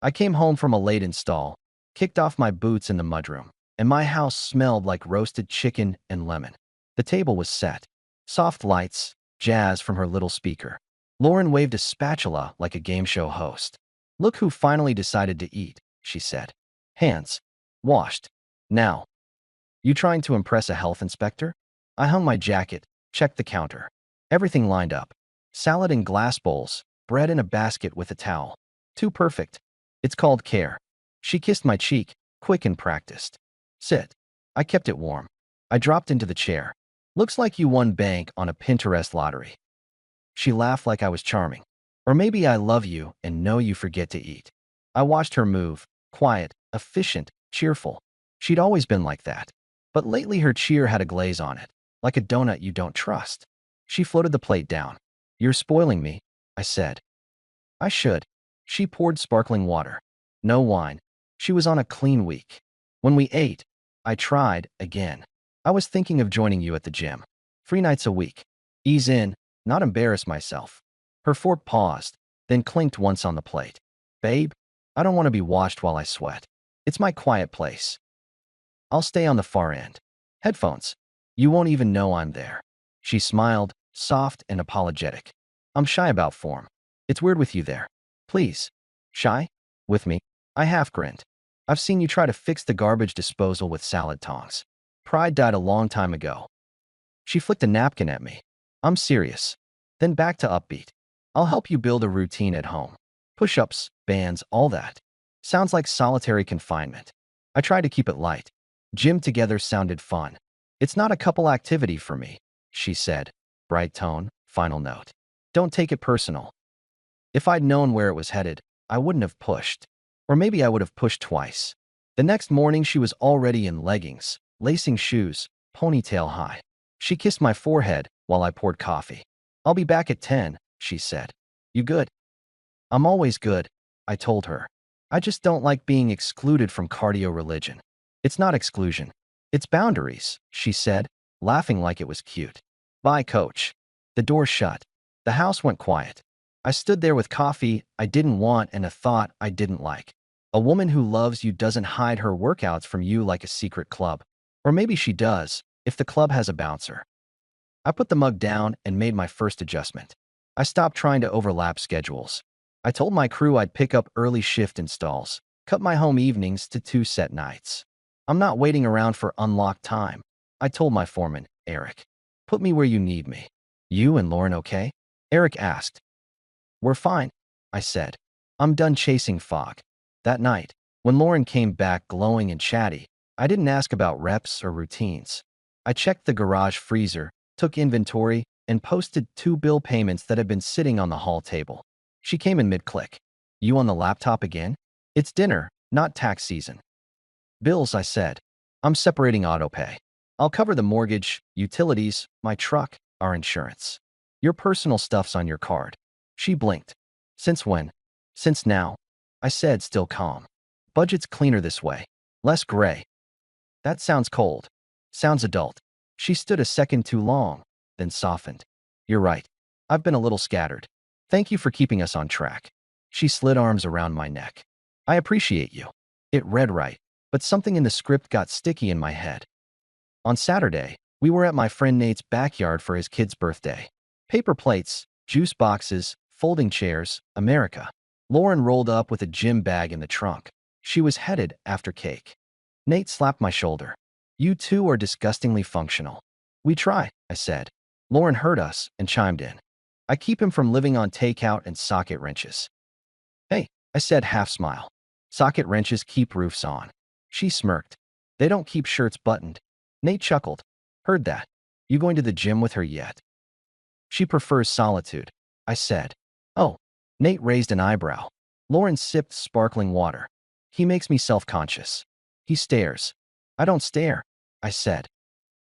I came home from a late install, kicked off my boots in the mudroom, and my house smelled like roasted chicken and lemon. The table was set. Soft lights, jazz from her little speaker. Lauren waved a spatula like a game show host. "Look who finally decided to eat," she said. "Hands. Washed. Now." "You trying to impress a health inspector?" I hung my jacket, checked the counter. Everything lined up. Salad in glass bowls, bread in a basket with a towel. Too perfect. It's called care. She kissed my cheek, quick and practiced. "Sit." I kept it warm. I dropped into the chair. "Looks like you won bank on a Pinterest lottery." She laughed like I was charming. "Or maybe I love you and know you forget to eat." I watched her move, quiet, efficient, cheerful. She'd always been like that. But lately her cheer had a glaze on it, like a donut you don't trust. She floated the plate down. "You're spoiling me," I said. "I should." She poured sparkling water. No wine. She was on a clean week. When we ate, I tried again. "I was thinking of joining you at the gym. 3 nights a week. Ease in, not embarrass myself." Her fork paused, then clinked once on the plate. "Babe, I don't want to be washed while I sweat. It's my quiet place. I'll stay on the far end. Headphones. You won't even know I'm there." She smiled, soft and apologetic. "I'm shy about form. It's weird with you there." "Please." "Shy? With me?" I half grinned. "I've seen you try to fix the garbage disposal with salad tongs. Pride died a long time ago." She flicked a napkin at me. "I'm serious." Then back to upbeat. "I'll help you build a routine at home. Push-ups, bands, all that. Sounds like solitary confinement." I tried to keep it light. Gym together sounded fun. "It's not a couple activity for me," she said. Bright tone, final note. "Don't take it personal." If I'd known where it was headed, I wouldn't have pushed. Or maybe I would have pushed twice. The next morning she was already in leggings, lacing shoes, ponytail high. She kissed my forehead while I poured coffee. "I'll be back at 10, she said. "You good?" "I'm always good," I told her. "I just don't like being excluded from cardio religion." "It's not exclusion. It's boundaries," she said, laughing like it was cute. "Bye, coach." The door shut. The house went quiet. I stood there with coffee I didn't want and a thought I didn't like. A woman who loves you doesn't hide her workouts from you like a secret club. Or maybe she does, if the club has a bouncer. I put the mug down and made my first adjustment. I stopped trying to overlap schedules. I told my crew I'd pick up early shift installs, cut my home evenings to 2 set nights. "I'm not waiting around for unlocked time," I told my foreman, Eric. "Put me where you need me." "You and Lauren okay?" Eric asked. "We're fine," I said. "I'm done chasing fog." That night, when Lauren came back glowing and chatty, I didn't ask about reps or routines. I checked the garage freezer, took inventory, and posted 2 bill payments that had been sitting on the hall table. She came in mid-click. "You on the laptop again?" "It's dinner, not tax season." "Bills," I said. "I'm separating autopay. I'll cover the mortgage, utilities, my truck, our insurance. Your personal stuff's on your card." She blinked. "Since when?" "Since now," I said, still calm. "Budget's cleaner this way. Less gray." "That sounds cold." "Sounds adult." She stood a second too long, then softened. "You're right. I've been a little scattered. Thank you for keeping us on track." She slid arms around my neck. "I appreciate you." It read right, but something in the script got sticky in my head. On Saturday, we were at my friend Nate's backyard for his kid's birthday. Paper plates, juice boxes, folding chairs, America. Lauren rolled up with a gym bag in the trunk. She was headed after cake. Nate slapped my shoulder. "You two are disgustingly functional." "We try," I said. Lauren heard us and chimed in. "I keep him from living on takeout and socket wrenches." "Hey," I said, half smile. "Socket wrenches keep roofs on." She smirked. "They don't keep shirts buttoned." Nate chuckled. "Heard that. You going to the gym with her yet?" "She prefers solitude," I said. "Oh." Nate raised an eyebrow. Lauren sipped sparkling water. "He makes me self-conscious. He stares." "I don't stare," I said.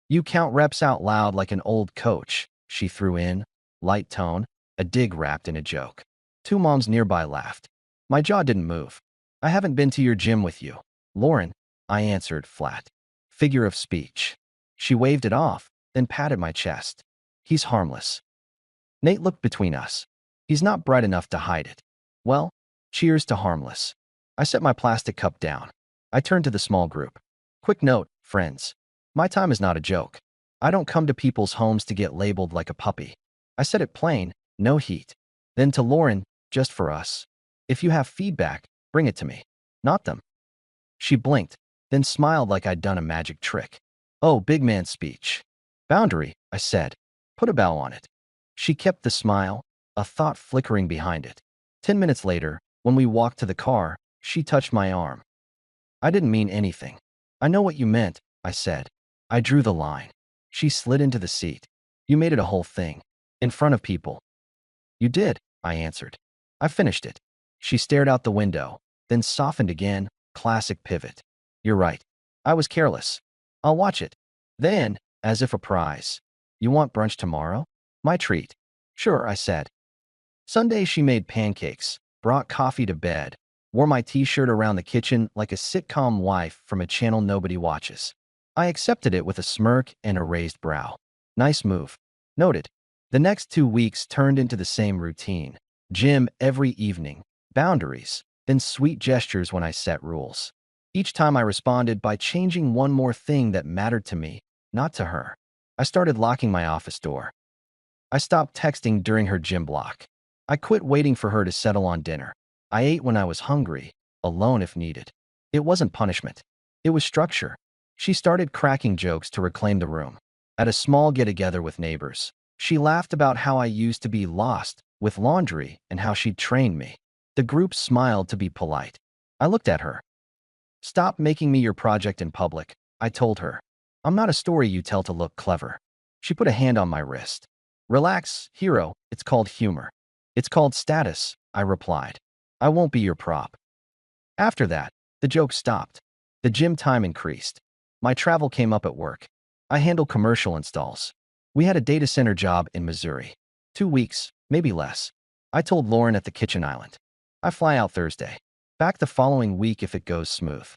"You count reps out loud like an old coach," she threw in, light tone, a dig wrapped in a joke. 2 moms nearby laughed. My jaw didn't move. "I haven't been to your gym with you, Lauren," I answered flat. Figure of speech. She waved it off, then patted my chest. "He's harmless." Nate looked between us. "He's not bright enough to hide it." "Well, cheers to harmless." I set my plastic cup down. I turned to the small group. Quick note, friends. My time is not a joke. I don't come to people's homes to get labeled like a puppy. I said it plain, no heat. Then to Lauren, just for us. If you have feedback, bring it to me, not them. She blinked, then smiled like I'd done a magic trick. Oh, big man speech. Boundary, I said. Put a bow on it. She kept the smile, a thought flickering behind it. 10 minutes later, when we walked to the car, she touched my arm. I didn't mean anything. I know what you meant, I said. I drew the line. She slid into the seat. You made it a whole thing. In front of people. You did, I answered. I finished it. She stared out the window, then softened again, classic pivot. You're right. I was careless. I'll watch it. Then, as if a prize. You want brunch tomorrow? My treat. Sure, I said. Sunday she made pancakes, brought coffee to bed, wore my t-shirt around the kitchen like a sitcom wife from a channel nobody watches. I accepted it with a smirk and a raised brow. Nice move. Noted. The next 2 weeks turned into the same routine. Gym every evening, boundaries, then sweet gestures when I set rules. Each time I responded by changing one more thing that mattered to me, not to her. I started locking my office door. I stopped texting during her gym block. I quit waiting for her to settle on dinner. I ate when I was hungry, alone if needed. It wasn't punishment. It was structure. She started cracking jokes to reclaim the room. At a small get-together with neighbors, she laughed about how I used to be lost with laundry and how she'd trained me. The group smiled to be polite. I looked at her. Stop making me your project in public, I told her. I'm not a story you tell to look clever. She put a hand on my wrist. Relax, hero, it's called humor. It's called status, I replied. I won't be your prop. After that, the joke stopped. The gym time increased. My travel came up at work. I handled commercial installs. We had a data center job in Missouri. 2 weeks, maybe less. I told Lauren at the kitchen island. I fly out Thursday. Back the following week if it goes smooth.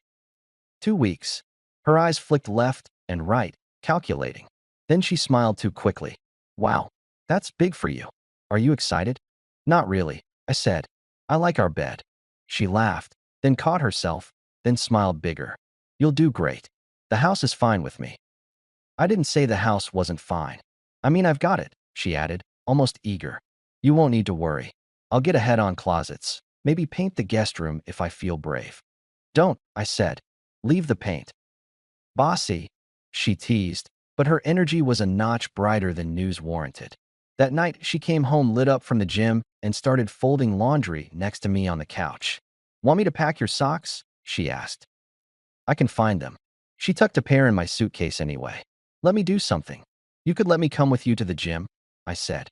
2 weeks. Her eyes flicked left and right, calculating. Then she smiled too quickly. Wow, that's big for you. Are you excited? Not really, I said. I like our bed. She laughed, then caught herself, then smiled bigger. You'll do great. The house is fine with me. I didn't say the house wasn't fine. I mean, I've got it, she added, almost eager. You won't need to worry. I'll get ahead on closets. Maybe paint the guest room if I feel brave. Don't, I said. Leave the paint. Bossy, she teased, but her energy was a notch brighter than news warranted. That night, she came home lit up from the gym and started folding laundry next to me on the couch. Want me to pack your socks? She asked. I can find them. She tucked a pair in my suitcase anyway. Let me do something. You could let me come with you to the gym, I said.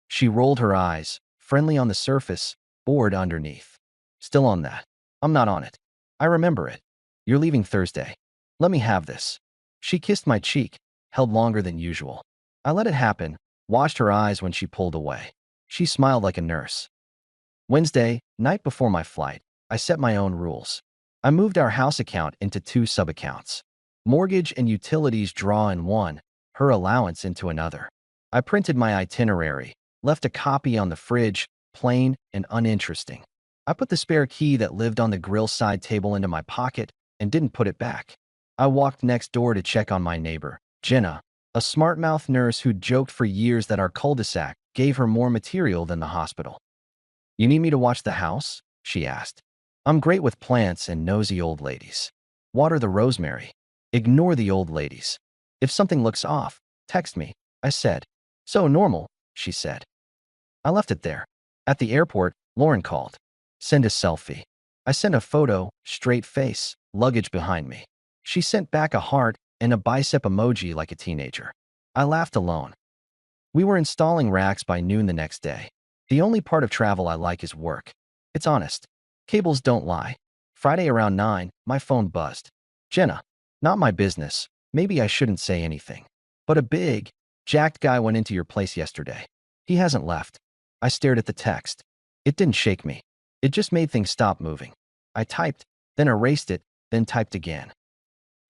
She rolled her eyes, friendly on the surface, bored underneath. Still on that. I'm not on it. I remember it. You're leaving Thursday. Let me have this. She kissed my cheek, held longer than usual. I let it happen, watched her eyes when she pulled away. She smiled like a nurse. Wednesday, night before my flight, I set my own rules. I moved our house account into 2 sub-accounts. Mortgage and utilities draw in one, her allowance into another. I printed my itinerary, left a copy on the fridge, plain and uninteresting. I put the spare key that lived on the grill side table into my pocket and didn't put it back. I walked next door to check on my neighbor, Jenna, a smart-mouthed nurse who'd joked for years that our cul-de-sac gave her more material than the hospital. You need me to watch the house? She asked. I'm great with plants and nosy old ladies. Water the rosemary. Ignore the old ladies. If something looks off, text me, I said. So normal, she said. I left it there. At the airport, Lauren called. Send a selfie. I sent a photo, straight face, luggage behind me. She sent back a heart and a bicep emoji like a teenager. I laughed alone. We were installing racks by noon the next day. The only part of travel I like is work. It's honest. Cables don't lie. Friday around 9, my phone buzzed. Jenna. Not my business. Maybe I shouldn't say anything. But a big, jacked guy went into your place yesterday. He hasn't left. I stared at the text. It didn't shake me. It just made things stop moving. I typed, then erased it, then typed again.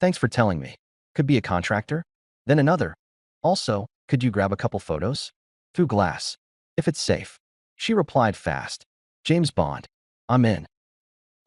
Thanks for telling me. Could be a contractor? Then another. Also, could you grab a couple photos? Through glass. If it's safe. She replied fast. James Bond. I'm in.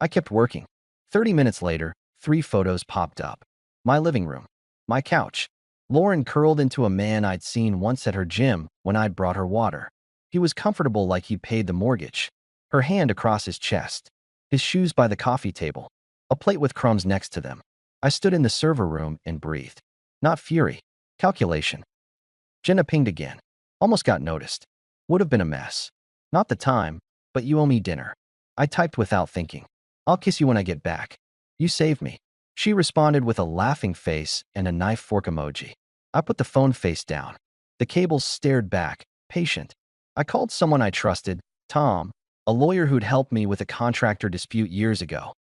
I kept working. 30 minutes later, 3 photos popped up. My living room. My couch. Lauren curled into a man I'd seen once at her gym when I'd brought her water. He was comfortable like he'd paid the mortgage. Her hand across his chest. His shoes by the coffee table. A plate with crumbs next to them. I stood in the server room and breathed. Not fury. Calculation. Jenna pinged again. Almost got noticed. Would have been a mess. Not the time, but you owe me dinner. I typed without thinking. I'll kiss you when I get back. You saved me. She responded with a laughing face and a knife fork emoji. I put the phone face down. The cables stared back, patient. I called someone I trusted, Tom, a lawyer who'd helped me with a contractor dispute years ago.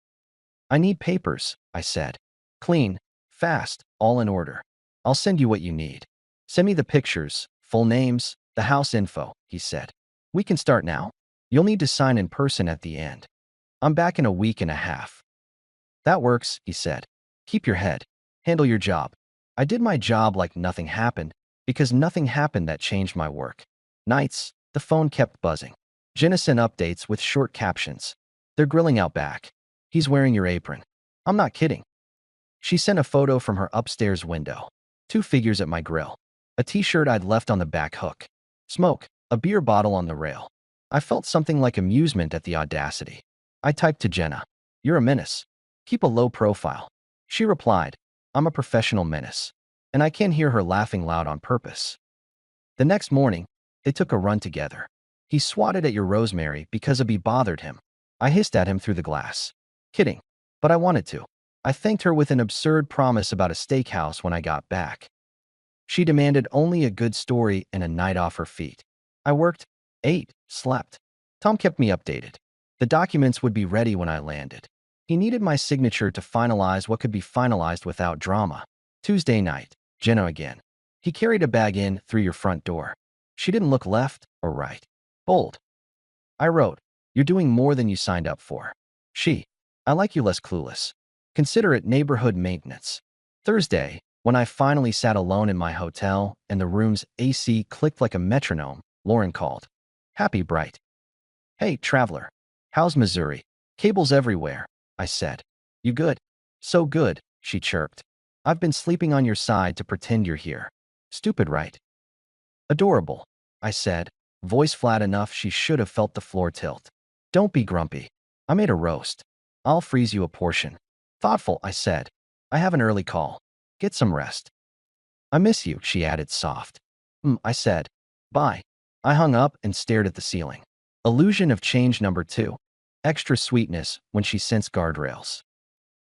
I need papers, I said. Clean, fast, all in order. I'll send you what you need. Send me the pictures, full names, the house info, he said. We can start now. You'll need to sign in person at the end. I'm back in a week and a half. That works, he said. Keep your head. Handle your job. I did my job like nothing happened, because nothing happened that changed my work. Nights, the phone kept buzzing. Jenna sent updates with short captions. They're grilling out back. He's wearing your apron. I'm not kidding. She sent a photo from her upstairs window. 2 figures at my grill. A t-shirt I'd left on the back hook. Smoke, a beer bottle on the rail. I felt something like amusement at the audacity. I typed to Jenna, "You're a menace. Keep a low profile." She replied, "I'm a professional menace." And I can hear her laughing loud on purpose. The next morning, they took a run together. He swatted at your rosemary because a bee bothered him. I hissed at him through the glass. Kidding. But I wanted to. I thanked her with an absurd promise about a steakhouse when I got back. She demanded only a good story and a night off her feet. I worked, ate, slept. Tom kept me updated. The documents would be ready when I landed. He needed my signature to finalize what could be finalized without drama. Tuesday night, Jenna again. He carried a bag in through your front door. She didn't look left or right. Bold. I wrote, "You're doing more than you signed up for." She, "I like you less clueless. Consider it neighborhood maintenance." Thursday, when I finally sat alone in my hotel and the room's AC clicked like a metronome, Lauren called. Happy bright. "Hey, traveler. How's Missouri? Cables everywhere," I said. "You good?" "So good," she chirped. "I've been sleeping on your side to pretend you're here. Stupid, right?" "Adorable," I said, voice flat enough she should have felt the floor tilt. "Don't be grumpy. I made a roast. I'll freeze you a portion." "Thoughtful," I said. "I have an early call. Get some rest." "I miss you," she added soft. I said. "Bye." I hung up and stared at the ceiling. Illusion of change number 2. Extra sweetness when she sensed guardrails.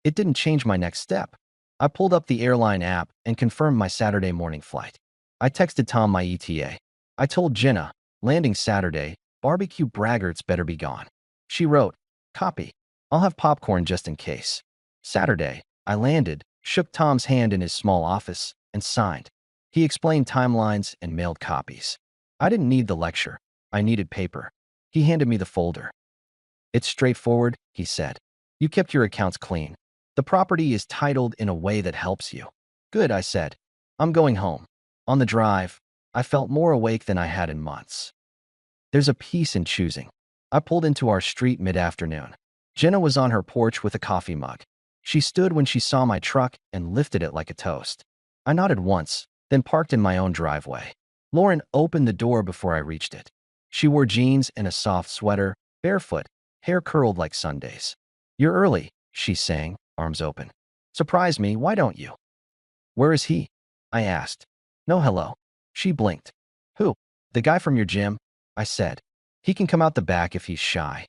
It didn't change my next step. I pulled up the airline app and confirmed my Saturday morning flight. I texted Tom my ETA. I told Jenna, landing Saturday, barbecue braggarts better be gone. She wrote, "Copy. I'll have popcorn just in case." Saturday, I landed, shook Tom's hand in his small office, and signed. He explained timelines and mailed copies. I didn't need the lecture. I needed paper. He handed me the folder. "It's straightforward," he said. "You kept your accounts clean. The property is titled in a way that helps you." "Good," I said. "I'm going home." On the drive, I felt more awake than I had in months. There's a peace in choosing. I pulled into our street mid-afternoon. Jenna was on her porch with a coffee mug. She stood when she saw my truck and lifted it like a toast. I nodded once, then parked in my own driveway. Lauren opened the door before I reached it. She wore jeans and a soft sweater, barefoot, hair curled like Sundays. "You're early," she sang, arms open. "Surprise me, why don't you?" "Where is he?" I asked. "No hello." She blinked. "Who?" "The guy from your gym," I said. "He can come out the back if he's shy."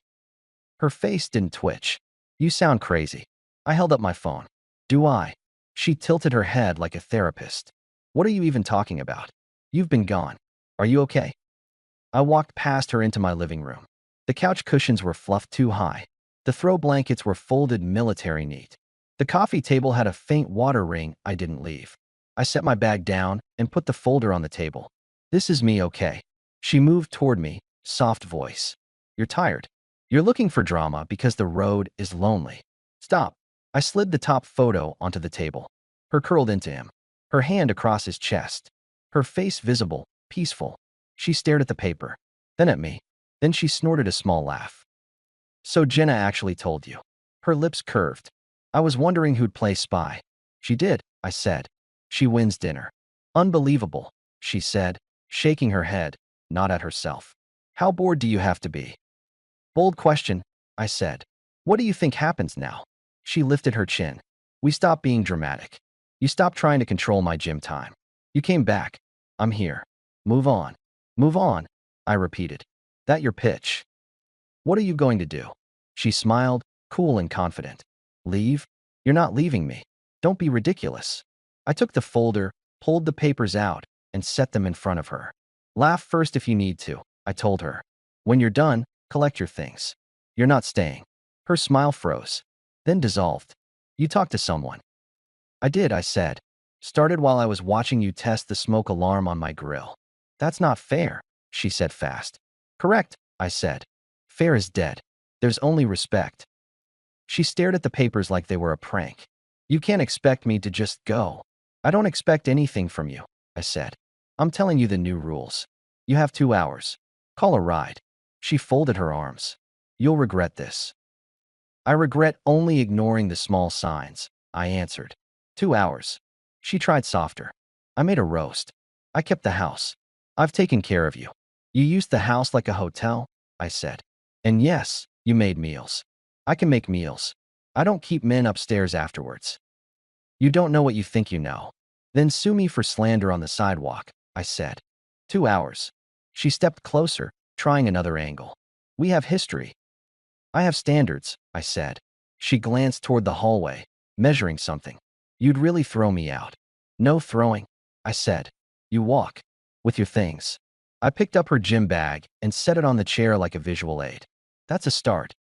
Her face didn't twitch. "You sound crazy." I held up my phone. "Do I?" She tilted her head like a therapist. "What are you even talking about? You've been gone. Are you okay?" I walked past her into my living room. The couch cushions were fluffed too high. The throw blankets were folded military neat. The coffee table had a faint water ring I didn't leave. I set my bag down and put the folder on the table. "This is me, okay?" She moved toward me, soft voice. "You're tired. You're looking for drama because the road is lonely. Stop." I slid the top photo onto the table. Her curled into him, her hand across his chest, her face visible, peaceful. She stared at the paper, then at me. Then she snorted a small laugh. "So Jenna actually told you." Her lips curved. I was wondering who'd play spy. She did, I said. She wins dinner. Unbelievable, she said, shaking her head, not at herself. How bored do you have to be? Bold question, I said. What do you think happens now? She lifted her chin. We stopped being dramatic. You stopped trying to control my gym time. You came back. I'm here. Move on. Move on, I repeated. That your pitch? What are you going to do? She smiled, cool and confident. Leave? You're not leaving me. Don't be ridiculous. I took the folder, pulled the papers out, and set them in front of her. Laugh first if you need to, I told her. When you're done, collect your things. You're not staying. Her smile froze, then dissolved. You talked to someone. I did, I said. Started while I was watching you test the smoke alarm on my grill. That's not fair, she said fast. Correct, I said. Fair is dead. There's only respect. She stared at the papers like they were a prank. You can't expect me to just go. I don't expect anything from you, I said. I'm telling you the new rules. You have 2 hours. Call a ride. She folded her arms. You'll regret this. I regret only ignoring the small signs, I answered. 2 hours. She tried softer. I made a roast. I kept the house. I've taken care of you. You used the house like a hotel, I said. And yes, you made meals. I can make meals. I don't keep men upstairs afterwards. You don't know what you think you know. Then sue me for slander on the sidewalk, I said. 2 hours. She stepped closer, trying another angle. We have history. I have standards, I said. She glanced toward the hallway, measuring something. You'd really throw me out. No throwing, I said. You walk. With your things. I picked up her gym bag and set it on the chair like a visual aid. That's a start.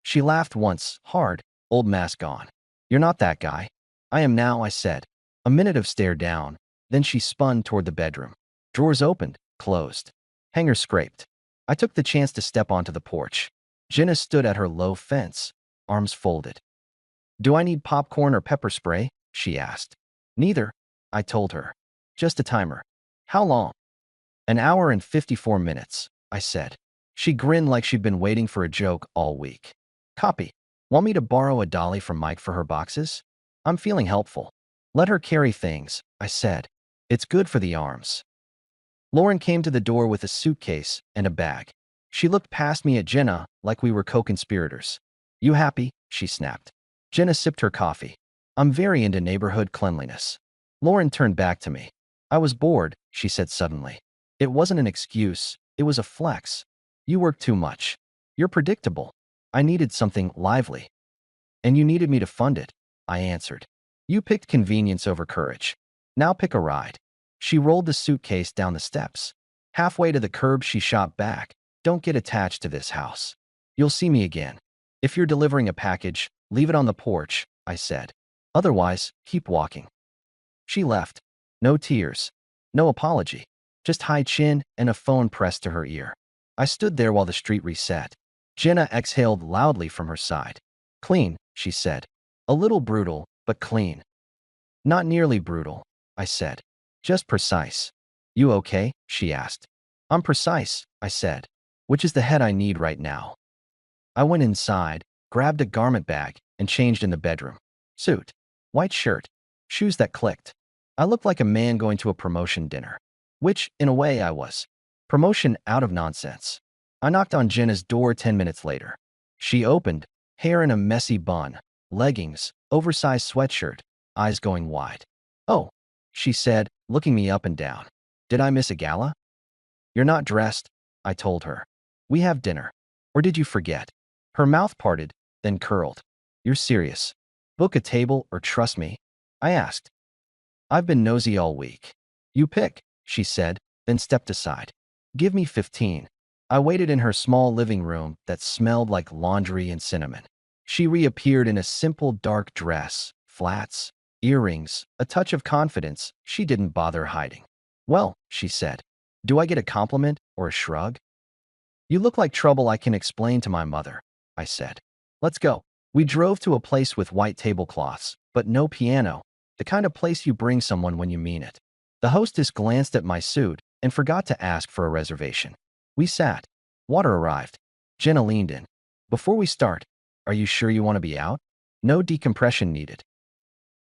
She laughed once, hard, old mask on. You're not that guy. I am now, I said. A minute of stare down, then she spun toward the bedroom. Drawers opened, closed. Hanger scraped. I took the chance to step onto the porch. Jenna stood at her low fence, arms folded. Do I need popcorn or pepper spray? She asked. Neither, I told her. Just a timer. How long? An hour and 54 minutes, I said. She grinned like she'd been waiting for a joke all week. Copy. Want me to borrow a dolly from Mike for her boxes? I'm feeling helpful. Let her carry things, I said. It's good for the arms. Lauren came to the door with a suitcase and a bag. She looked past me at Jenna like we were co-conspirators. You happy? She snapped. Jenna sipped her coffee. I'm very into neighborhood cleanliness. Lauren turned back to me. I was bored, she said suddenly. It wasn't an excuse, it was a flex. You work too much. You're predictable. I needed something lively. And you needed me to fund it, I answered. You picked convenience over courage. Now pick a ride. She rolled the suitcase down the steps. Halfway to the curb, she shot back. Don't get attached to this house. You'll see me again. If you're delivering a package, leave it on the porch, I said. Otherwise, keep walking. She left. No tears. No apology. Just high chin and a phone pressed to her ear. I stood there while the street reset. Jenna exhaled loudly from her side. Clean, she said. A little brutal, but clean. Not nearly brutal, I said. Just precise. You okay? She asked. I'm precise, I said. Which is the head I need right now. I went inside, grabbed a garment bag, and changed in the bedroom. Suit. White shirt. Shoes that clicked. I looked like a man going to a promotion dinner. Which, in a way, I was. Promotion out of nonsense. I knocked on Jenna's door 10 minutes later. She opened, hair in a messy bun, leggings, oversized sweatshirt, eyes going wide. Oh, she said, looking me up and down. Did I miss a gala? You're not dressed, I told her. We have dinner. Or did you forget? Her mouth parted, then curled. You're serious. Book a table or trust me? I asked. I've been nosy all week. You pick, she said, then stepped aside. Give me 15. I waited in her small living room that smelled like laundry and cinnamon. She reappeared in a simple dark dress, flats, earrings, a touch of confidence she didn't bother hiding. Well, she said, do I get a compliment or a shrug? You look like trouble I can explain to my mother, I said. Let's go. We drove to a place with white tablecloths, but no piano, the kind of place you bring someone when you mean it. The hostess glanced at my suit and forgot to ask for a reservation. We sat. Water arrived. Jenna leaned in. Before we start, Are you sure you want to be out? No decompression needed.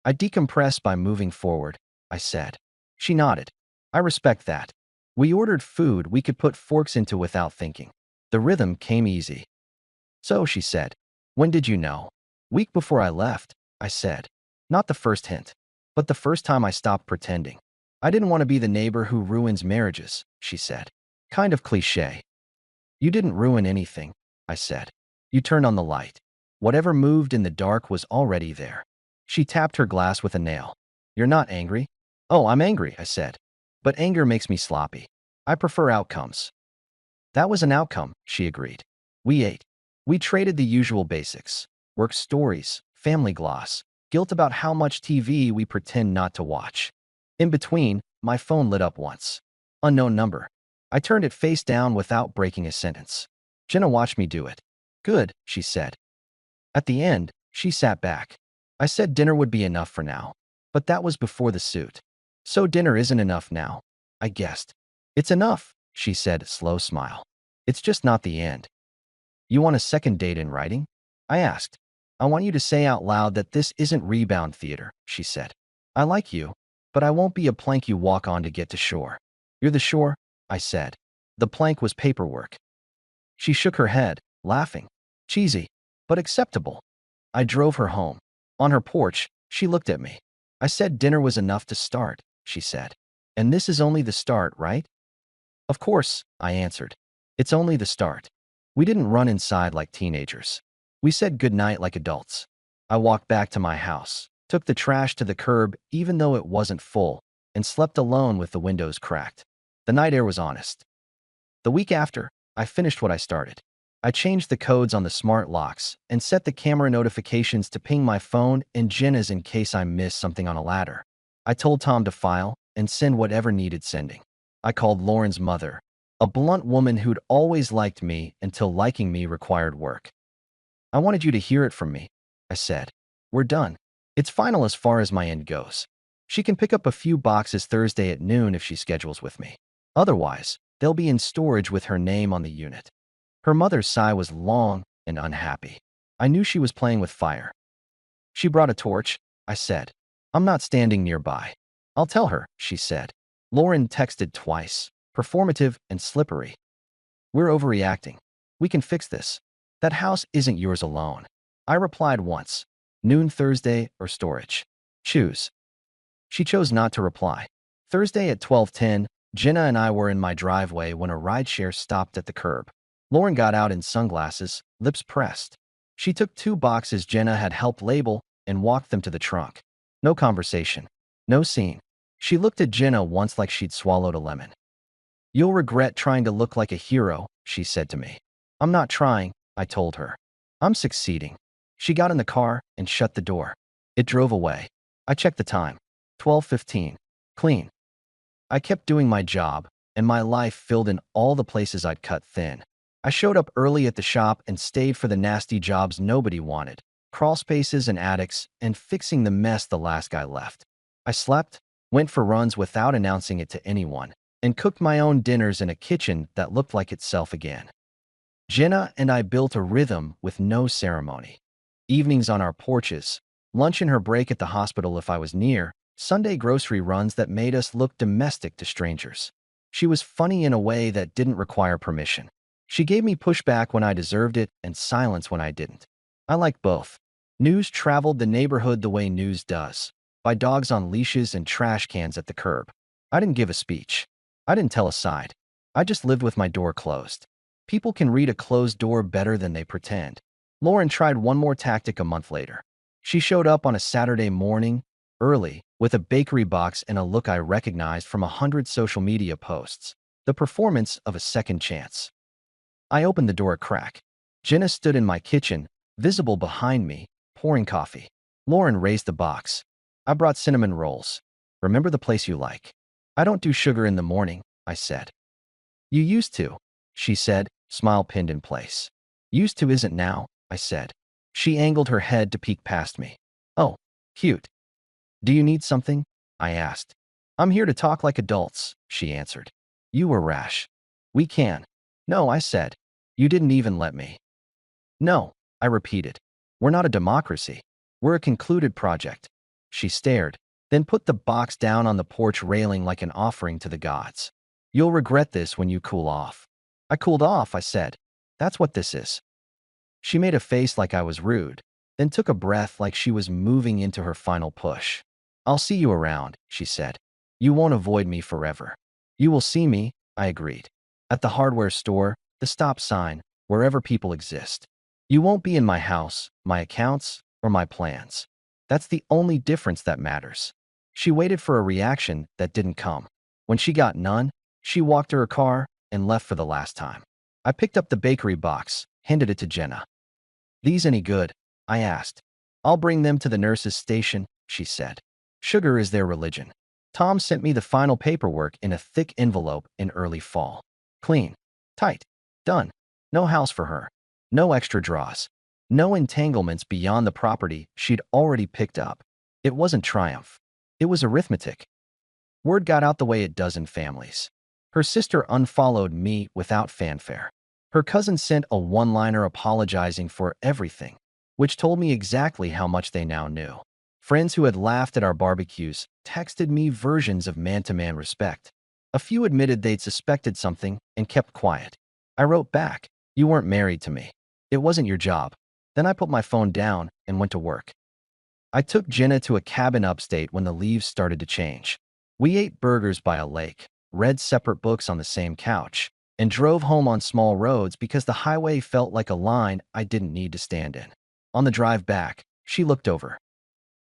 I decompress by moving forward, I said. She nodded. I respect that. We ordered food we could put forks into without thinking. The rhythm came easy. So, she said, when did you know? Week before I left, I said. Not the first hint, but the first time I stopped pretending. I didn't want to be the neighbor who ruins marriages, she said. Kind of cliché. You didn't ruin anything, I said. You turned on the light. Whatever moved in the dark was already there. She tapped her glass with a nail. You're not angry? Oh, I'm angry, I said. But anger makes me sloppy. I prefer outcomes. That was an outcome, she agreed. We ate. We traded the usual basics. Work stories, family gloss, guilt about how much TV we pretend not to watch. In between, my phone lit up once. Unknown number. I turned it face down without breaking a sentence. Jenna watched me do it. Good, she said. At the end, she sat back. I said dinner would be enough for now. But that was before the suit. So dinner isn't enough now, I guessed. It's enough, she said, slow smile. It's just not the end. You want a second date in writing? I asked. I want you to say out loud that this isn't rebound theater, she said. I like you, but I won't be a plank you walk on to get to shore. You're the shore, I said. The plank was paperwork. She shook her head, laughing. Cheesy, but acceptable. I drove her home. On her porch, she looked at me. I said dinner was enough to start, she said. And this is only the start, right? Of course, I answered. It's only the start. We didn't run inside like teenagers. We said goodnight like adults. I walked back to my house, took the trash to the curb even though it wasn't full, and slept alone with the windows cracked. The night air was honest. The week after, I finished what I started. I changed the codes on the smart locks and set the camera notifications to ping my phone and Jenna's in case I missed something on a ladder. I told Tom to file and send whatever needed sending. I called Lauren's mother, a blunt woman who'd always liked me until liking me required work. I wanted you to hear it from me, I said. We're done. It's final as far as my end goes. She can pick up a few boxes Thursday at noon if she schedules with me. Otherwise, they'll be in storage with her name on the unit. Her mother's sigh was long and unhappy. I knew she was playing with fire. She brought a torch, I said. I'm not standing nearby. I'll tell her, she said. Lauren texted twice, performative and slippery. We're overreacting. We can fix this. That house isn't yours alone. I replied once. Noon Thursday or storage. Choose. She chose not to reply. Thursday at 12:10, Jenna and I were in my driveway when a rideshare stopped at the curb. Lauren got out in sunglasses, lips pressed. She took 2 boxes Jenna had helped label and walked them to the trunk. No conversation. No scene. She looked at Jenna once like she'd swallowed a lemon. You'll regret trying to look like a hero, she said to me. I'm not trying, I told her. I'm succeeding. She got in the car and shut the door. It drove away. I checked the time. 12:15. Clean. I kept doing my job, and my life filled in all the places I'd cut thin. I showed up early at the shop and stayed for the nasty jobs nobody wanted, crawl spaces and attics, and fixing the mess the last guy left. I slept, went for runs without announcing it to anyone, and cooked my own dinners in a kitchen that looked like itself again. Jenna and I built a rhythm with no ceremony. Evenings on our porches, lunch in her break at the hospital if I was near, Sunday grocery runs that made us look domestic to strangers. She was funny in a way that didn't require permission. She gave me pushback when I deserved it and silence when I didn't. I like both. News traveled the neighborhood the way news does, by dogs on leashes and trash cans at the curb. I didn't give a speech. I didn't tell a side. I just lived with my door closed. People can read a closed door better than they pretend. Lauren tried one more tactic a month later. She showed up on a Saturday morning, early, with a bakery box and a look I recognized from 100 social media posts. The performance of a second chance. I opened the door a crack. Jenna stood in my kitchen, visible behind me, pouring coffee. Lauren raised the box. I brought cinnamon rolls. Remember the place you like. I don't do sugar in the morning, I said. You used to, she said, smile pinned in place. Used to isn't now, I said. She angled her head to peek past me. Oh, cute. Do you need something? I asked. I'm here to talk like adults, she answered. You were rash. We can. No, I said. You didn't even let me. No, I repeated. We're not a democracy. We're a concluded project. She stared, then put the box down on the porch railing like an offering to the gods. You'll regret this when you cool off. I cooled off, I said. That's what this is. She made a face like I was rude, then took a breath like she was moving into her final push. I'll see you around, she said. You won't avoid me forever. You will see me, I agreed. At the hardware store, the stop sign, wherever people exist. You won't be in my house, my accounts, or my plans. That's the only difference that matters. She waited for a reaction that didn't come. When she got none, she walked to her car and left for the last time. I picked up the bakery box, handed it to Jenna. These any good? I asked. I'll bring them to the nurse's station, she said. Sugar is their religion. Tom sent me the final paperwork in a thick envelope in early fall. Clean. Tight. Done. No house for her. No extra draws. No entanglements beyond the property she'd already picked up. It wasn't triumph. It was arithmetic. Word got out the way it does in families. Her sister unfollowed me without fanfare. Her cousin sent a one-liner apologizing for everything, which told me exactly how much they now knew. Friends who had laughed at our barbecues texted me versions of man-to-man respect. A few admitted they'd suspected something and kept quiet. I wrote back, you weren't married to me. It wasn't your job. Then I put my phone down and went to work. I took Jenna to a cabin upstate when the leaves started to change. We ate burgers by a lake, read separate books on the same couch, and drove home on small roads because the highway felt like a line I didn't need to stand in. On the drive back, she looked over.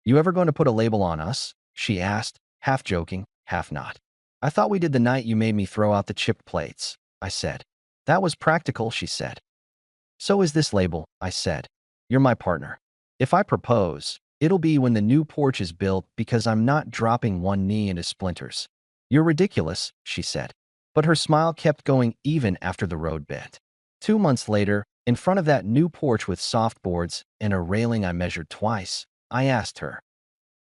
You ever going to put a label on us? She asked, half joking, half not. I thought we did the night you made me throw out the chipped plates, I said. That was practical, she said. So is this label, I said. You're my partner. If I propose, it'll be when the new porch is built because I'm not dropping one knee into splinters. You're ridiculous, she said. But her smile kept going even after the road bent. 2 months later, in front of that new porch with soft boards and a railing I measured twice, I asked her.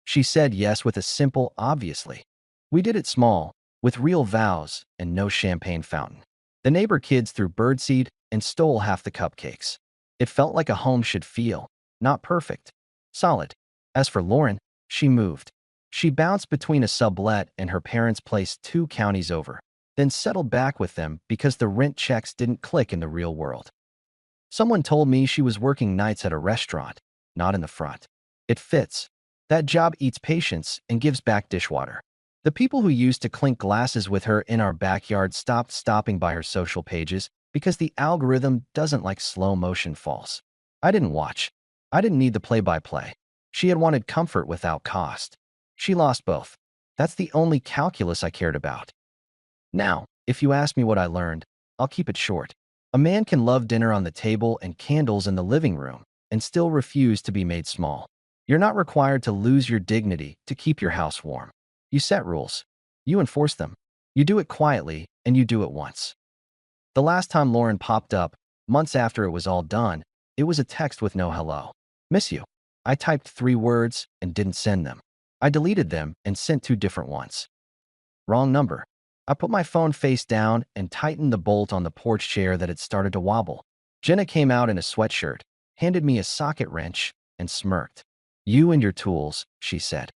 She said yes with a simple obviously. We did it small, with real vows and no champagne fountain. The neighbor kids threw birdseed and stole half the cupcakes. It felt like a home should feel, not perfect, solid. As for Lauren, she moved. She bounced between a sublet and her parents' place 2 counties over, then settled back with them because the rent checks didn't click in the real world. Someone told me she was working nights at a restaurant, not in the front. It fits. That job eats patience and gives back dishwater. The people who used to clink glasses with her in our backyard stopped stopping by her social pages because the algorithm doesn't like slow-motion falls. I didn't watch. I didn't need the play-by-play. She had wanted comfort without cost. She lost both. That's the only calculus I cared about. Now, if you ask me what I learned, I'll keep it short. A man can love dinner on the table and candles in the living room and still refuse to be made small. You're not required to lose your dignity to keep your house warm. You set rules. You enforce them. You do it quietly, and you do it once. The last time Lauren popped up, months after it was all done, it was a text with no hello. Miss you. I typed 3 words and didn't send them. I deleted them and sent 2 different ones. Wrong number. I put my phone face down and tightened the bolt on the porch chair that had started to wobble. Jenna came out in a sweatshirt, handed me a socket wrench, and smirked. You and your tools, she said.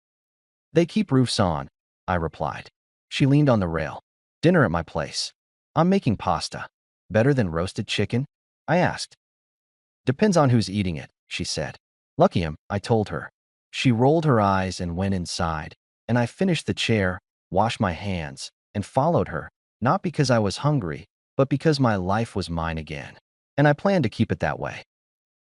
They keep roofs on, I replied. She leaned on the rail. Dinner at my place. I'm making pasta. Better than roasted chicken? I asked. Depends on who's eating it, she said. Lucky him, I told her. She rolled her eyes and went inside, and I finished the chair, washed my hands, and followed her, not because I was hungry, but because my life was mine again. And I planned to keep it that way.